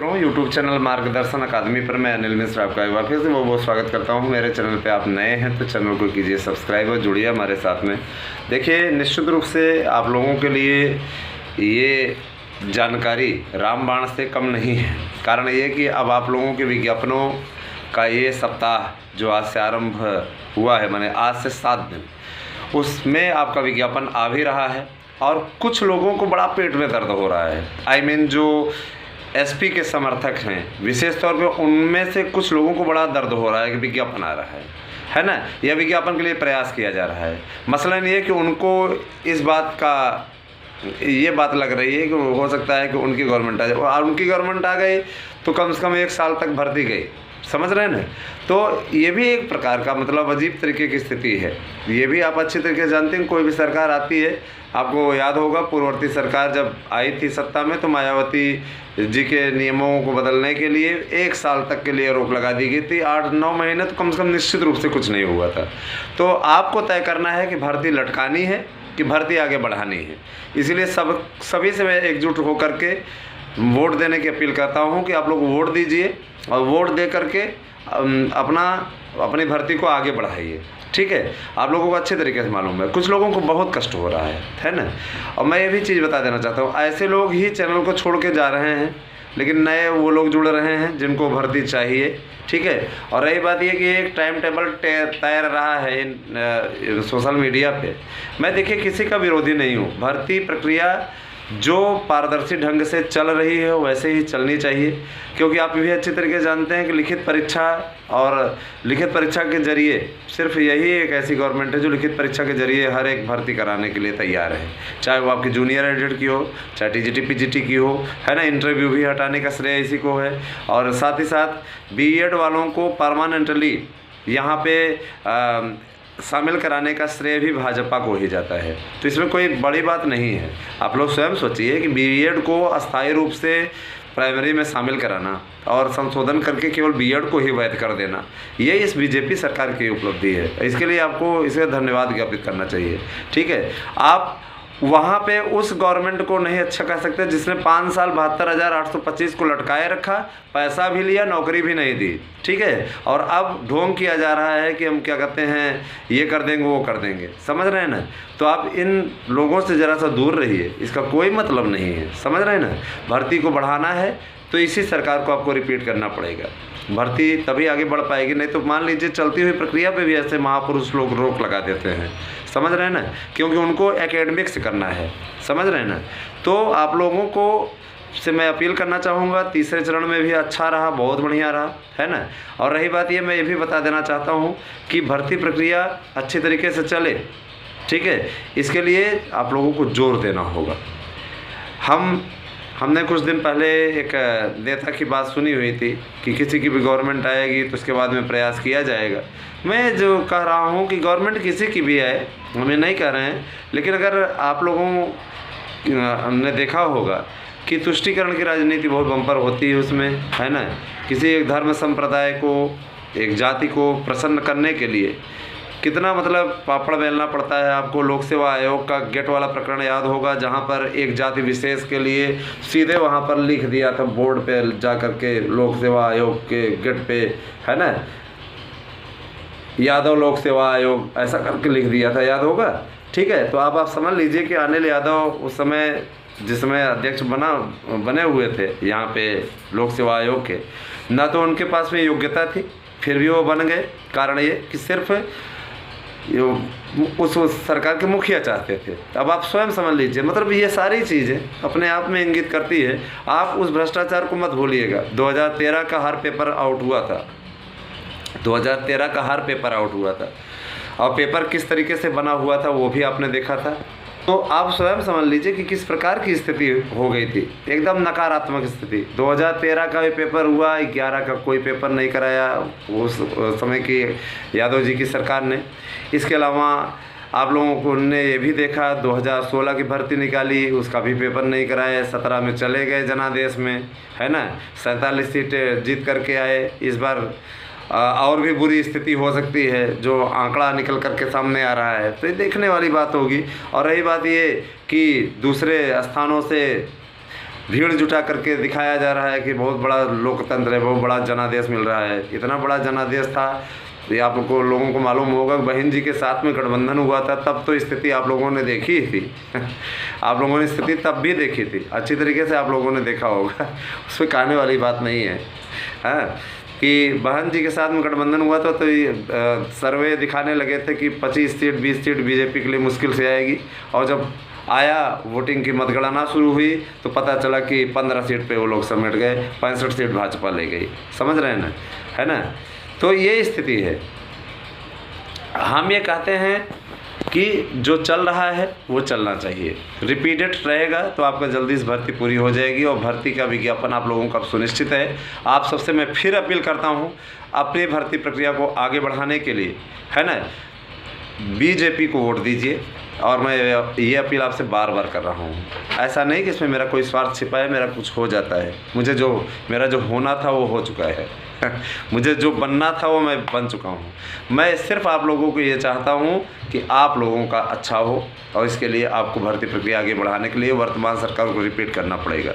हूँ YouTube channel मार्गदर्शन अकादमी पर। मैं अनिल मिश्र आपका एक बार फिर से बहुत स्वागत करता हूँ। मेरे चैनल पे आप नए हैं तो चैनल को कीजिए सब्सक्राइब और जुड़िए हमारे साथ में। देखिए, निश्चित रूप से आप लोगों के लिए ये जानकारी रामबाण से कम नहीं है। कारण ये कि अब आप लोगों के विज्ञापनों का ये सप्ताह जो आज से आरंभ हुआ है, माने आज से 7 दिन, उसमें आपका विज्ञापन आ भी रहा है और कुछ लोगों को बड़ा पेट में दर्द हो रहा है। जो एसपी के समर्थक हैं, विशेष तौर पे उनमें से कुछ लोगों को बड़ा दर्द हो रहा है कि विज्ञापन आ रहा है ना, यह विज्ञापन के लिए प्रयास किया जा रहा है। मसलन ये कि उनको इस बात का ये बात लग रही है कि हो सकता है कि उनकी गवर्नमेंट आ जाए, और उनकी गवर्नमेंट आ गई तो कम से कम 1 साल तक भर्ती गई, समझ रहे हैं ना। तो ये भी एक प्रकार का मतलब अजीब तरीके की स्थिति है। ये भी आप अच्छी तरीके से जानते हैं, कोई भी सरकार आती है, आपको याद होगा पूर्ववर्ती सरकार जब आई थी सत्ता में तो मायावती जी के नियमों को बदलने के लिए 1 साल तक के लिए रोक लगा दी गई थी। 8-9 महीने तो कम से कम निश्चित रूप से कुछ नहीं हुआ था। तो आपको तय करना है कि भर्ती लटकानी है कि भर्ती आगे बढ़ानी है। इसीलिए सभी से मैं एकजुट होकर के वोट देने की अपील करता हूं कि आप लोग वोट दीजिए और वोट दे करके अपनी भर्ती को आगे बढ़ाइए। ठीक है, आप लोगों को अच्छे तरीके से मालूम है कुछ लोगों को बहुत कष्ट हो रहा है ना। और मैं ये भी चीज़ बता देना चाहता हूँ, ऐसे लोग ही चैनल को छोड़ के जा रहे हैं, लेकिन नए वो लोग जुड़ रहे हैं जिनको भर्ती चाहिए। ठीक है, और रही बात ये कि एक टाइम टेबल तय रहा है इन सोशल मीडिया पे। मैं देखिए किसी का विरोधी नहीं हूँ, भर्ती प्रक्रिया जो पारदर्शी ढंग से चल रही है वैसे ही चलनी चाहिए, क्योंकि आप भी अच्छी तरीके से जानते हैं कि लिखित परीक्षा के जरिए सिर्फ यही एक ऐसी गवर्नमेंट है जो लिखित परीक्षा के जरिए हर एक भर्ती कराने के लिए तैयार है, चाहे वो आपकी जूनियर एडिट की हो, चाहे टीजीटी पीजीटी की हो, है ना। इंटरव्यू भी हटाने का श्रेय इसी को है। और साथ ही साथ बीएड वालों को परमानेंटली यहाँ पे शामिल कराने का श्रेय भी भाजपा को ही जाता है। तो इसमें कोई बड़ी बात नहीं है। आप लोग स्वयं सोचिए कि बीएड को अस्थायी रूप से प्राइमरी में शामिल कराना और संशोधन करके केवल बीएड को ही वैध कर देना, ये इस बीजेपी सरकार की उपलब्धि है। इसके लिए आपको इसे धन्यवाद ज्ञापित करना चाहिए। ठीक है, आप वहाँ पे उस गवर्नमेंट को नहीं अच्छा कह सकते जिसने 5 साल 72,825 को लटकाए रखा, पैसा भी लिया, नौकरी भी नहीं दी। ठीक है, और अब ढोंग किया जा रहा है कि हम क्या कहते हैं, ये कर देंगे वो कर देंगे, समझ रहे हैं ना। तो आप इन लोगों से ज़रा सा दूर रहिए, इसका कोई मतलब नहीं है, समझ रहे हैं ना। भर्ती को बढ़ाना है तो इसी सरकार को आपको रिपीट करना पड़ेगा, भर्ती तभी आगे बढ़ पाएगी। नहीं तो मान लीजिए चलती हुई प्रक्रिया पे भी ऐसे महापुरुष लोग रोक लगा देते हैं, समझ रहे हैं ना, क्योंकि उनको एकेडमिक्स करना है, समझ रहे हैं ना। तो आप लोगों को से मैं अपील करना चाहूँगा, तीसरे चरण में भी अच्छा रहा, बहुत बढ़िया रहा, है ना। और रही बात ये, मैं ये भी बता देना चाहता हूँ कि भर्ती प्रक्रिया अच्छी तरीके से चले, ठीक है, इसके लिए आप लोगों को जोर देना होगा। हमने कुछ दिन पहले एक नेता की बात सुनी हुई थी कि किसी की भी गवर्नमेंट आएगी तो उसके बाद में प्रयास किया जाएगा। मैं जो कह रहा हूँ कि गवर्नमेंट किसी की भी आए, हमें नहीं कह रहे हैं, लेकिन अगर आप लोगों ने देखा होगा कि तुष्टीकरण की राजनीति बहुत बम्पर होती है उसमें, है ना। किसी एक धर्म संप्रदाय को, एक जाति को प्रसन्न करने के लिए कितना मतलब पापड़ बेलना पड़ता है। आपको लोक सेवा आयोग का गेट वाला प्रकरण याद होगा, जहाँ पर एक जाति विशेष के लिए सीधे वहाँ पर लिख दिया था बोर्ड पे जा कर के, लोक सेवा आयोग के गेट पे, है ना, यादव लोक सेवा आयोग ऐसा करके लिख दिया था, याद होगा। ठीक है, तो आप समझ लीजिए कि अनिल यादव उस समय जिस समय अध्यक्ष बने हुए थे यहाँ पे लोक सेवा आयोग के, ना तो उनके पास में योग्यता थी, फिर भी वो बन गए। कारण ये कि सिर्फ उस सरकार के मुखिया चाहते थे। अब आप स्वयं समझ लीजिए, मतलब ये सारी चीज़ें अपने आप में इंगित करती है। आप उस भ्रष्टाचार को मत भूलिएगा। 2013 का हर पेपर आउट हुआ था, 2013 का हर पेपर आउट हुआ था, और पेपर किस तरीके से बना हुआ था वो भी आपने देखा था। तो आप स्वयं समझ लीजिए कि किस प्रकार की स्थिति हो गई थी, एकदम नकारात्मक स्थिति। 2013 का भी पेपर हुआ, 11 का कोई पेपर नहीं कराया उस समय की यादव जी की सरकार ने। इसके अलावा आप लोगों को ने ये भी देखा, 2016 की भर्ती निकाली, उसका भी पेपर नहीं कराया, 17 में चले गए जनादेश में, है ना, 47 सीटें जीत करके आए। इस बार और भी बुरी स्थिति हो सकती है, जो आंकड़ा निकल करके सामने आ रहा है, तो ये देखने वाली बात होगी। और रही बात ये कि दूसरे स्थानों से भीड़ जुटा करके दिखाया जा रहा है कि बहुत बड़ा लोकतंत्र है, बहुत बड़ा जनादेश मिल रहा है। इतना बड़ा जनादेश था, ये आप लोगों को मालूम होगा, बहन जी के साथ में गठबंधन हुआ था, तब तो स्थिति आप लोगों ने देखी थी आप लोगों ने स्थिति तब भी देखी थी, अच्छी तरीके से आप लोगों ने देखा होगा उसमें कहने वाली बात नहीं है। हाँ, कि बहन जी के साथ में गठबंधन हुआ था तो ये सर्वे दिखाने लगे थे कि 25 सीट 20 सीट बीजेपी के लिए मुश्किल से आएगी, और जब आया वोटिंग की मतगणना शुरू हुई तो पता चला कि 15 सीट पे वो लोग समेट गए, 65 सीट भाजपा ले गई। समझ रहे हैं ना, है ना। तो ये स्थिति है। हम ये कहते हैं कि जो चल रहा है वो चलना चाहिए, रिपीटेड रहेगा तो आपका जल्दी से भर्ती पूरी हो जाएगी, और भर्ती का विज्ञापन आप लोगों का सुनिश्चित है। आप सबसे मैं फिर अपील करता हूँ, अपनी भर्ती प्रक्रिया को आगे बढ़ाने के लिए, है ना, बीजेपी को वोट दीजिए। और मैं ये अपील आपसे बार बार कर रहा हूँ, ऐसा नहीं कि इसमें मेरा कोई स्वार्थ छिपा है, मेरा कुछ हो जाता है, मेरा जो होना था वो हो चुका है मुझे जो बनना था वो मैं बन चुका हूँ। मैं सिर्फ आप लोगों को ये चाहता हूँ कि आप लोगों का अच्छा हो, और इसके लिए आपको भर्ती प्रक्रिया आगे बढ़ाने के लिए वर्तमान सरकार को रिपीट करना पड़ेगा,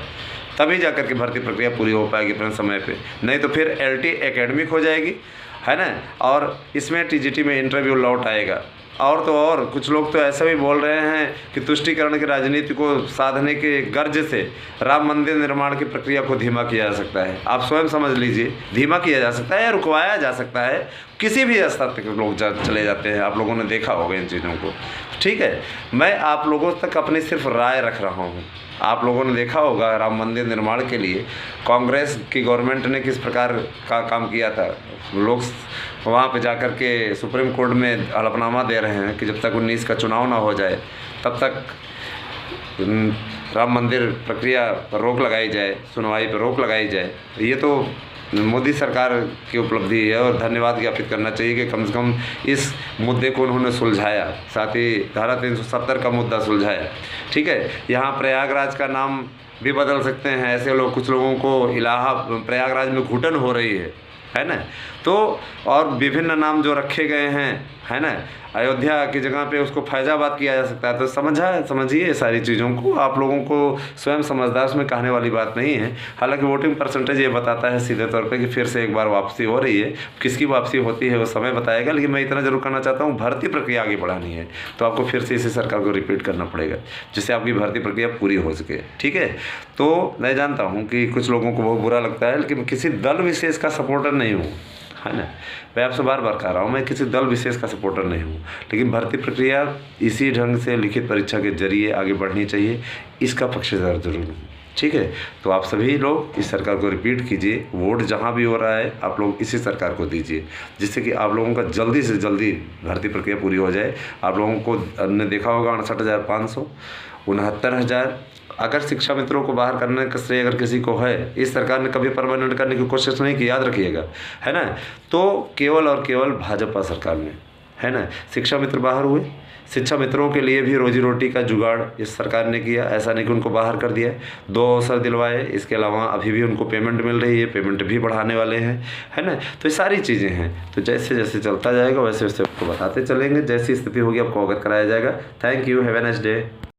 तभी जाकर के भर्ती प्रक्रिया पूरी हो पाएगी अपने समय पे। नहीं तो फिर LT एकेडमिक हो जाएगी, है ना, और इसमें TGT में इंटरव्यू लौट आएगा। और तो और कुछ लोग तो ऐसा भी बोल रहे हैं कि तुष्टीकरण की राजनीति को साधने के गर्ज से राम मंदिर निर्माण की प्रक्रिया को धीमा किया जा सकता है। आप स्वयं समझ लीजिए, धीमा किया जा सकता है या रुकवाया जा सकता है, किसी भी स्तर तक लोग चले जाते हैं। आप लोगों ने देखा होगा इन चीज़ों को, ठीक है। मैं आप लोगों तक अपनी सिर्फ राय रख रहा हूँ। आप लोगों ने देखा होगा राम मंदिर निर्माण के लिए कांग्रेस की गवर्नमेंट ने किस प्रकार का काम किया था। लोग वहाँ पे जाकर के सुप्रीम कोर्ट में हलफनामा दे रहे हैं कि जब तक 19 का चुनाव ना हो जाए तब तक राम मंदिर प्रक्रिया पर रोक लगाई जाए, सुनवाई पर रोक लगाई जाए। ये तो मोदी सरकार की उपलब्धि है, और धन्यवाद ज्ञापित करना चाहिए कि कम से कम इस मुद्दे को उन्होंने सुलझाया, साथ ही धारा 370 का मुद्दा सुलझाया, ठीक है। यहाँ प्रयागराज का नाम भी बदल सकते हैं, ऐसे लोग, कुछ लोगों को प्रयागराज में घुटन हो रही है ना। तो और विभिन्न नाम जो रखे गए हैं, है ना, अयोध्या की जगह पे उसको फैजाबाद किया जा सकता है। तो समझिए सारी चीज़ों को, आप लोगों को स्वयं समझदार, उसमें कहने वाली बात नहीं है। हालांकि वोटिंग परसेंटेज ये बताता है सीधे तौर पे कि फिर से एक बार वापसी हो रही है। किसकी वापसी होती है वो समय बताएगा, लेकिन मैं इतना जरूर कहना चाहता हूँ, भर्ती प्रक्रिया आगे बढ़ानी है तो आपको फिर से इसी सरकार को रिपीट करना पड़ेगा, जिससे आपकी भर्ती प्रक्रिया पूरी हो सके, ठीक है। तो मैं जानता हूँ कि कुछ लोगों को बहुत बुरा लगता है, लेकिन किसी दल विशेष का सपोर्टर नहीं हूँ, है ना। मैं आपसे बार बार कह रहा हूँ, मैं किसी दल विशेष का सपोर्टर नहीं हूँ, लेकिन भर्ती प्रक्रिया इसी ढंग से लिखित परीक्षा के जरिए आगे बढ़नी चाहिए, इसका पक्षधर जरूर हूँ, ठीक है। तो आप सभी लोग इस सरकार को रिपीट कीजिए, वोट जहाँ भी हो रहा है आप लोग इसी सरकार को दीजिए, जिससे कि आप लोगों का जल्दी से जल्दी भर्ती प्रक्रिया पूरी हो जाए। आप लोगों को ने देखा होगा 68,500, 69,000। अगर शिक्षा मित्रों को बाहर करने का श्रेय अगर किसी को है, इस सरकार ने कभी परमानेंट करने की कोशिश नहीं की, याद रखिएगा, है ना। तो केवल और केवल भाजपा सरकार ने, है ना, शिक्षा मित्र बाहर हुए। शिक्षा मित्रों के लिए भी रोजी रोटी का जुगाड़ इस सरकार ने किया, ऐसा नहीं कि उनको बाहर कर दिया, 2 अवसर दिलवाए। इसके अलावा अभी भी उनको पेमेंट मिल रही है, पेमेंट भी बढ़ाने वाले हैं, है ना। तो ये सारी चीज़ें हैं, तो जैसे जैसे चलता जाएगा वैसे वैसे आपको बताते चलेंगे, जैसी स्थिति होगी आपको अवगत कराया जाएगा। Thank you, have a nice day.